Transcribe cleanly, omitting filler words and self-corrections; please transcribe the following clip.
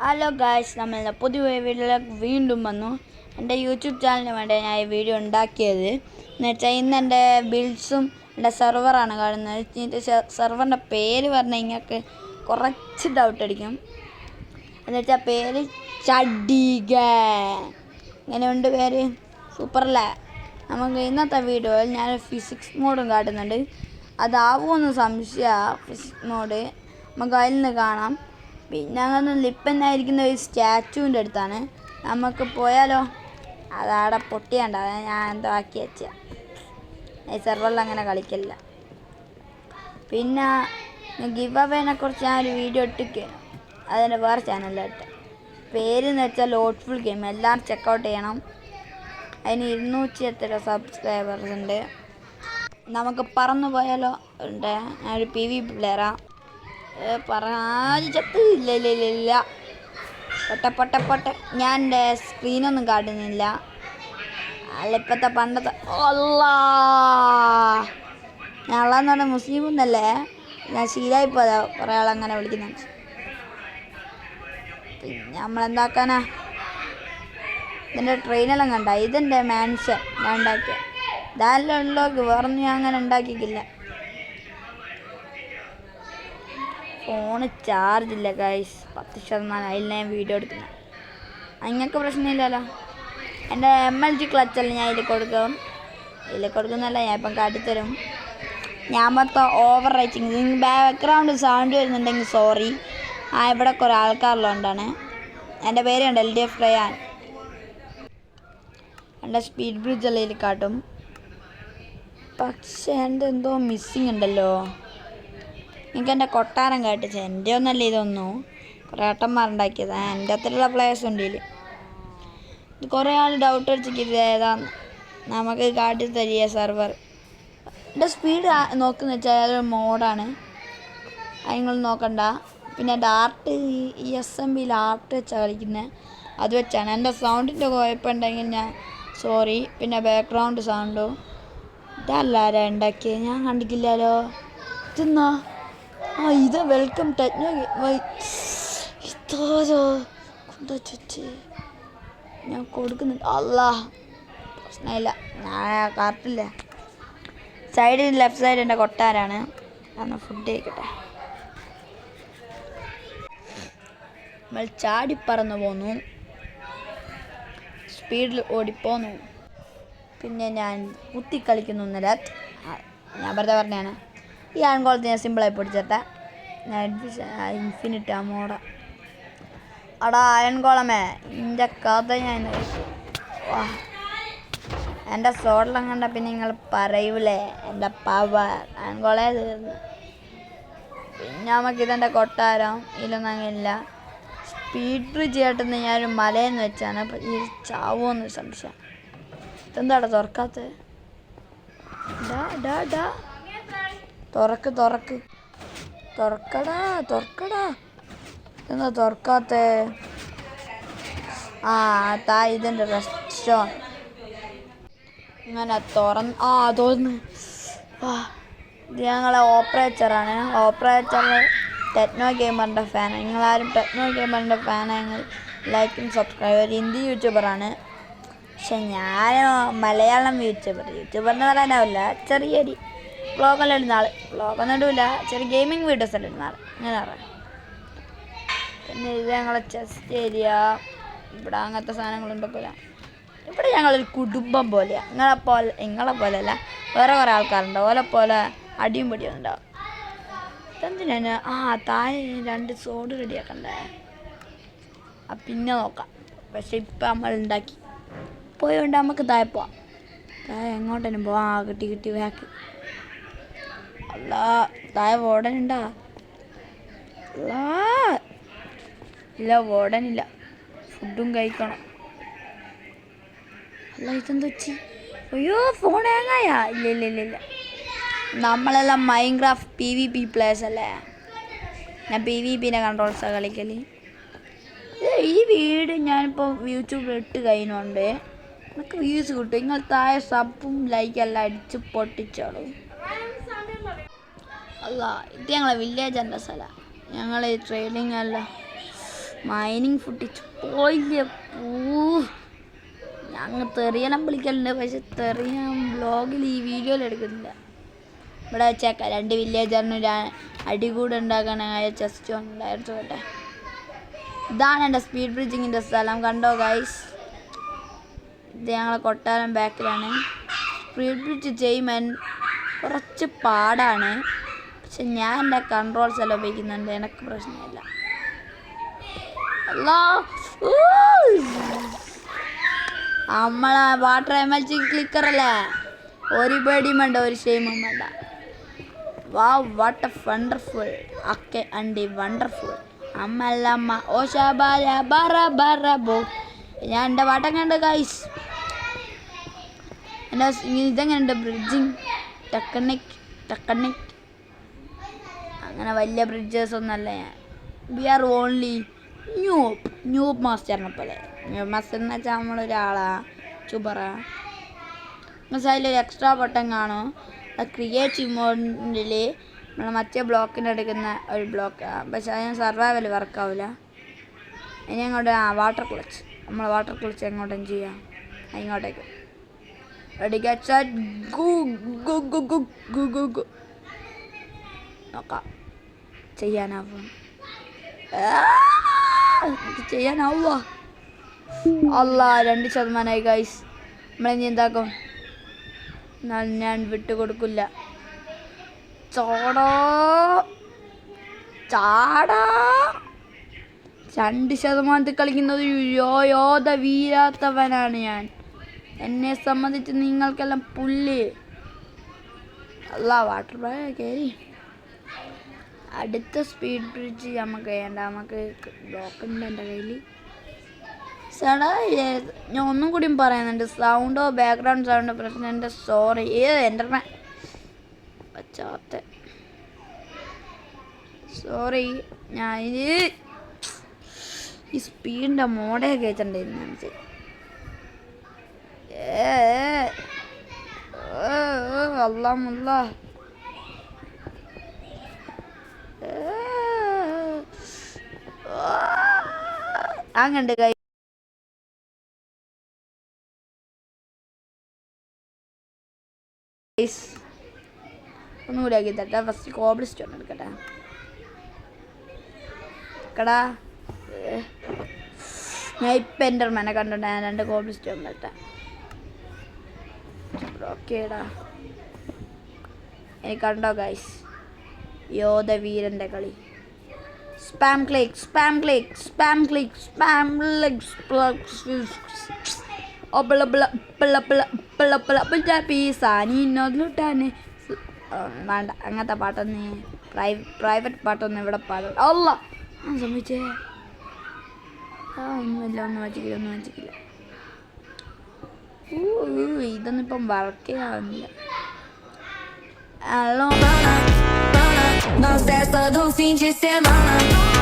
Hello guys, നമ്മൾ പുതിയ വീഡിയോയിലേക്ക് വീണ്ടും വന്നു. എൻ്റെ യൂട്യൂബ് ചാനലിന് വേണ്ടി ഞാൻ ഈ വീഡിയോ ഉണ്ടാക്കിയത് എന്ന് വെച്ചാൽ ഇന്ന് എൻ്റെ ബിൽഡ്സും എൻ്റെ സെർവറാണ് കാണുന്നത്. ഇതിൻ്റെ സെർവറിൻ്റെ പേര് പറഞ്ഞാൽ നിങ്ങൾക്ക് കുറച്ച് ഡൗട്ട് അടിക്കും. എന്ന് വെച്ചാൽ പേര് ചഡിക. ഇങ്ങനെയുണ്ട് പേര്, സൂപ്പറല്ലേ? നമുക്ക് ഇന്നത്തെ വീഡിയോയിൽ ഞാൻ ഫിസിക്സ് മോഡും കാട്ടുന്നുണ്ട്. അതാവുമെന്ന് സംശയമാണ്. ഫിസിക്സ് മോഡ് നമുക്ക് അതിൽ നിന്ന് കാണാം. പിന്നെ അങ്ങനെ ലിപ്പന്നായിരിക്കുന്ന ഒരു സ്റ്റാച്ചുവിൻ്റെ അടുത്താണ്. നമുക്ക് പോയാലോ? അതവിടെ പൊട്ടിയാണ്ട, ഞാൻ എന്തോ ആക്കി വെച്ച ഈ സെർവറിൽ അങ്ങനെ കളിക്കില്ല. പിന്നെ ഗിവ് അവേനെ കുറിച്ച് ഞാനൊരു വീഡിയോ ഇട്ടിരിക്കുകയാണ്, അതിൻ്റെ വേറെ ചാനലിലിട്ട്. പേരെന്ന് വെച്ചാൽ ലോഡ്ഫുൾ ഗെയിം. എല്ലാവരും ചെക്കൗട്ട് ചെയ്യണം. അതിന് 200 സബ്സ്ക്രൈബേഴ്സ് ഉണ്ട്. നമുക്ക് പറന്നു പോയാലോ? ഉണ്ട്. ഞാനൊരു PvP പ്ലെയറാണ്. ചത്ത് ഇല്ല പൊട്ടെ ഞാൻ എൻ്റെ സ്ക്രീനൊന്നും കാട്ടുന്നില്ല. അല്ല ഇപ്പോഴത്തെ പണ്ടത്തെ ഞാൻ ഉള്ളതെന്ന് പറഞ്ഞാൽ മുസ്ലിം ഒന്നല്ലേ, ഞാൻ ശീലമായിപ്പോതാ കുറേ ആളങ്ങനെ വിളിക്കുന്നുണ്ട്. പിന്നെ നമ്മളെന്താക്കാനാ? ഇതിൻ്റെ ട്രെയിനെല്ലാം കണ്ട. ഇതെൻ്റെ മാൻഷൻ ഞാൻ ഉണ്ടാക്കിയ. ഇതാരല്ലോ വേറൊന്നും ഞാൻ അങ്ങനെ ഉണ്ടാക്കിയിട്ടില്ല. ഫോണ് ചാർജില്ല ഗൈസ്, 10%. അതിൽ ഞാൻ വീഡിയോ എടുക്കുന്നത്. നിങ്ങൾക്ക് പ്രശ്നമില്ലല്ലോ. എൻ്റെ MLG ക്ലച്ചല്ല ഞാൻ ഇതിൽ കൊടുക്കുന്നല്ല, ഞാൻ ഇപ്പം കാട്ടിത്തരും. ഞാൻ മൊത്തം ഓവർ റൈറ്റിങ്. ബാക്ക്ഗ്രൗണ്ട് സൗണ്ട് വരുന്നുണ്ടെങ്കിൽ സോറി. ഇവിടെ കുറേ ആൾക്കാരുള്ളതുകൊണ്ടാണ്. എൻ്റെ പേര് ഉണ്ട് LDF റയാൻ. എൻ്റെ സ്പീഡ് ബ്രിഡ്ജ് എല്ലാം ഇതിൽ കാട്ടും. പക്ഷേ എൻ്റെ എന്തോ മിസ്സിങ് ഉണ്ടല്ലോ. എനിക്ക് എൻ്റെ കൊട്ടാരം കാട്ടിച്ച. എൻ്റെ ഒന്നല്ല ഇതൊന്നും, കുറേ ഏട്ടന്മാരുണ്ടാക്കിയതാണ്. എൻ്റെ അത്രയുള്ള പ്ലേയേഴ്സ് ഉണ്ട് ഇതിൽ. ഇത് കുറേ ആൾ ഡൗട്ട് അടിച്ചിട്ട് ഏതാന്ന് നമുക്ക് കാട്ടി തരിക സെർവർ. എൻ്റെ സ്പീഡ് നോക്കുന്ന വെച്ചാൽ അതൊരു മോഡാണ്, അത് നിങ്ങൾ നോക്കണ്ട. പിന്നെ എൻ്റെ ആർട്ട് SMBയിൽ ആർട്ട് വെച്ചാൽ കളിക്കുന്നത്, അത് വെച്ചാണ്. എൻ്റെ സൗണ്ടിൻ്റെ കുഴപ്പമുണ്ടെങ്കിൽ ഞാൻ സോറി. പിന്നെ ബാക്ക്ഗ്രൗണ്ട് സൗണ്ടും ഇതല്ലാരാ ഉണ്ടാക്കിയത്, ഞാൻ കണ്ടിട്ടില്ലല്ലോ. ഇതെന്നാ? ഇത് വെൽക്കം ടെക്നോ. ഇതാരോ കൊണ്ടാ ചുറ്റി ഞാൻ കൊടുക്കുന്നുണ്ട്. പ്രശ്നമില്ല, ഞാൻ കാട്ടില്ല. സൈഡിൽ ലെഫ്റ്റ് സൈഡ് എൻ്റെ കൊട്ടാരാണ്. എന്നാൽ ഫുഡ് കഴിക്കട്ടെ. നമ്മൾ ചാടിപ്പറന്നു പോന്നു, സ്പീഡിൽ ഓടിപ്പോന്നു. പിന്നെ ഞാൻ കുത്തിക്കളിക്കുന്നു. ഞാൻ വെറുതെ പറഞ്ഞാണ്. ഈ ആൺകോളത്ത് ഞാൻ സിമ്പിളായി പൊടിച്ചേട്ടെ. ഇൻഫിനിറ്റ് മോഡ. അടാ അയൺകോളമേ, എൻ്റെ കഥ ഞാൻ എൻ്റെ സോഡെല്ലാം കണ്ട പിന്നെ നിങ്ങൾ പറയൂലേ എൻ്റെ പവർ. അയൺകോളേ തീർന്നു. പിന്നെ നമുക്കിതെൻ്റെ കൊട്ടാരം. ഇതിലൊന്നും അങ്ങനെയില്ല. സ്പീഡ് ബ്രിഡ്ജ് ചേട്ടുന്ന ഞാനൊരു മലയെന്ന് വെച്ചാണ്. അപ്പം ഈ ചാവുമെന്ന് സംശയം. ഇതെന്താടാ തുറക്കാത്തത്? തുറക്കടാ. എന്താ തുറക്കാത്ത? ഇതിൻ്റെ റെസ്റ്റോറൻറ്റ് ഇങ്ങനെ തോന്നുന്നു. ഇത് ഞങ്ങളെ ഓപ്പറേറ്ററാണ്. ഓപ്പറേറ്റർ ടെക്നോ ഗെയിമറിൻ്റെ ഫാനാണ്. നിങ്ങളാരും ടെക്നോ ഗെയിമറിൻ്റെ ഫാനാണെങ്കിൽ ലൈക്കും സബ്സ്ക്രൈബ്. ഒരു ഹിന്ദി യൂട്യൂബറാണ്. പക്ഷെ ഞാൻ മലയാളം യൂട്യൂബറിന് പറയാനാവില്ല. ചെറിയൊരു വ്ളോഗെല്ലാം ഇടുന്ന ആൾ. വ്ളോഗൊന്നും ഇടില്ല, ചെറിയ ഗെയിമിങ് വീഡിയോസ് എല്ലാം ഇടുന്ന ആൾ, അങ്ങനെ പറയാം. പിന്നെ ഇത് ഞങ്ങളെ ചെസ്റ്റ് ഏരിയ. ഇവിടെ അങ്ങനത്തെ സാധനങ്ങളുണ്ടൊക്കെ. ഇവിടെ ഞങ്ങളൊരു കുടുംബം പോലെയാണ്. നിങ്ങളെ പോലെ അല്ല, വേറെ കുറേ ആൾക്കാരുണ്ട്. പോലെ അടിയും പൊടിയും ഉണ്ടാവും. ഇതെന്തിനാണ്? താഴെ 2 സോഡ് റെഡിയാക്കണ്ടേ? പിന്നെ നോക്കാം. പക്ഷെ ഇപ്പം നമ്മൾ ഉണ്ടാക്കി പോയോണ്ട് നമുക്ക് താഴെ പോവാം. താഴെ എങ്ങോട്ടേനും പോവാം. കിട്ടി ബാക്ക്. താഴെ വാർഡനുണ്ടാ? ഇല്ല, വാർഡനില്ല. ഫുഡും കഴിക്കണം. ഇതെന്ത് വെച്ച്? അയ്യോ, ഫോൺ ഹാങ്ങായ? ഇല്ല. നമ്മളെല്ലാം മൈൻക്രാഫ്റ്റ് PvP പ്ലേയേഴ്സ് അല്ലേ. ഞാൻ PvPൻ്റെ കൺട്രോൾസാണ് കളിക്കൽ. ഈ വീഡിയോ ഞാനിപ്പോൾ യൂട്യൂബിൽ ഇട്ട് കഴിഞ്ഞുകൊണ്ട് നമുക്ക് വ്യൂസ് കിട്ടും. നിങ്ങൾ താഴെ സബും ലൈക്കെല്ലാം അടിച്ച് പൊട്ടിച്ചോളൂ. ഇത് ഞങ്ങളെ വില്ലേജ് എൻ്റെ സ്ഥലമാണ്. ഞങ്ങൾ ട്രെയിനിങ് അല്ല മൈനിങ് ഫുട്ടിച്ച് പോയില്ല. ഞങ്ങൾ തെറിയെല്ലാം വിളിക്കലുണ്ട്, പക്ഷെ തെറിയാൻ വ്ളോഗിൽ ഈ വീഡിയോയിൽ എടുക്കുന്നില്ല. ഇവിടെ വെച്ചേക്കാം 2 വില്ലേജറിന് അടികൂടെ ഉണ്ടാക്കാനായ ചെസ്റ്റ് ഉണ്ടായിരുന്നോട്ടെ. ഇതാണ് എൻ്റെ സ്പീഡ് ബ്രിഡ്ജിങ്ങിൻ്റെ സ്ഥലം, കണ്ടോ ഗൈസ്. ഇത് ഞങ്ങളെ കൊട്ടാരം ബാക്കിലാണ്. സ്പീഡ് ബ്രിഡ്ജ് ചെയ്യുമ്പോൾ കുറച്ച് പാടാണ്, പക്ഷെ ഞാൻ എൻ്റെ കൺട്രോൾസ് എല്ലാം ഉപയോഗിക്കുന്നുണ്ട്, എനിക്ക് പ്രശ്നമില്ല. നമ്മളെ വാട്ടർ MLG ക്ലിക്കറല്ലേ, ഒരു പേടിയും വേണ്ട, ഒരു ഷെയിമും വേണ്ട. വാവ്, വാട്ട് എ വണ്ടർഫുൾ ഒക്കെ അണ്ടി വണ്ടർഫുൾ അമ്മല്ലമ്മ ഓശാബാല ബറ ബറ ബോ. ഞാൻ എൻ്റെ പാട്ടം കണ്ട് ഗൈസ്. എൻ്റെ ഇതെങ്ങനെയുണ്ട് ബ്രിഡ്ജിങ് ടെക്നിക്. അങ്ങനെ വലിയ ബ്രിഡ്ജസ് ഒന്നല്ല ഞാൻ. വി ആർ ഓൺലി ന്യൂബ് മാസ്റ്ററിനെ പോലെ. ന്യൂബ് മാസ്റ്റർ എന്ന് വെച്ചാൽ നമ്മളൊരാളാ ചുബറ. അതിലൊരു എക്സ്ട്രാ ബട്ടൺ കാണും, അത് ക്രിയേറ്റീവ് മോഡിൽ നമ്മൾ മറ്റേ ബ്ലോക്കിൻ്റെ എടുക്കുന്ന ഒരു ബ്ലോക്ക്, പക്ഷെ അതിന് സർവൈവൽ വർക്കാവില്ല. ഇനി അങ്ങോട്ട് വാട്ടർ ക്ലച്ച്, നമ്മൾ വാട്ടർ ക്ലച്ച് എങ്ങോട്ടും ചെയ്യാം, ഇങ്ങോട്ടേക്ക് നോക്കാം ചെയ്യാനാവുക. ചെയ്യാനാവുക അല്ല 2% ഗൈസ്. നമ്മളിനി എന്താക്കും, ഞാൻ വിട്ടുകൊടുക്കില്ല. ചാടാ 2% കളിക്കുന്നത് യോധ വീരാത്തവനാണ് ഞാൻ. എന്നെ സംബന്ധിച്ച് നിങ്ങൾക്കെല്ലാം പുല്ല്. അല്ല വാട്ടർ കയറി. അടുത്ത സ്പീഡ് ബ്രിഡ്ജ് നമുക്ക് വേണ്ട, നമുക്ക് ബ്ലോക്കുണ്ട് എൻ്റെ കയ്യിൽ. ചേട്ടാ ഞാൻ ഒന്നും കൂടിയും പറയുന്നുണ്ട്, സൗണ്ടോ ബാക്ക്ഗ്രൗണ്ട് സൗണ്ടോ പ്രശ്നം എൻ്റെ സോറി. എൻ്റെ പച്ചാത്ത സോറി. ഞാൻ ഈ സ്പീഡിൻ്റെ മോഡേ കയറ്റണ്ടായിരുന്നു. അല്ലാമുല്ല അങ്ങനെ കൈ ഒന്നുകൂടി ആക്കി തട്ടെ. ഫസ്റ്റ് കോബിൾ സ്റ്റോൺ എടുക്കട്ടെ. കടാ ഞാൻ ഇപ്പം എൻ്റർമാനെ കണ്ടോണ്ട് ഞാൻ 2 കോബിൾ സ്റ്റോൺ തട്ടെ. ഓക്കേടാ, എനിക്ക് കണ്ടോ ഗൈസ് യോധ വീരൻ്റെ കളി. Spam click spam click spam click spam പീസാനിന്നൊട്ടാണ് വേണ്ട. അങ്ങനത്തെ പാട്ടൊന്ന് പ്രൈവറ്റ് പാട്ടൊന്നും ഇവിടെ പാടില്ല. അല്ല സംഭവിച്ചേ ഒന്നും വച്ചിക്കില്ല. ഇതൊന്നും ഇപ്പം വർക്കേ ആവുന്നില്ല. Nós festa do fim de semana.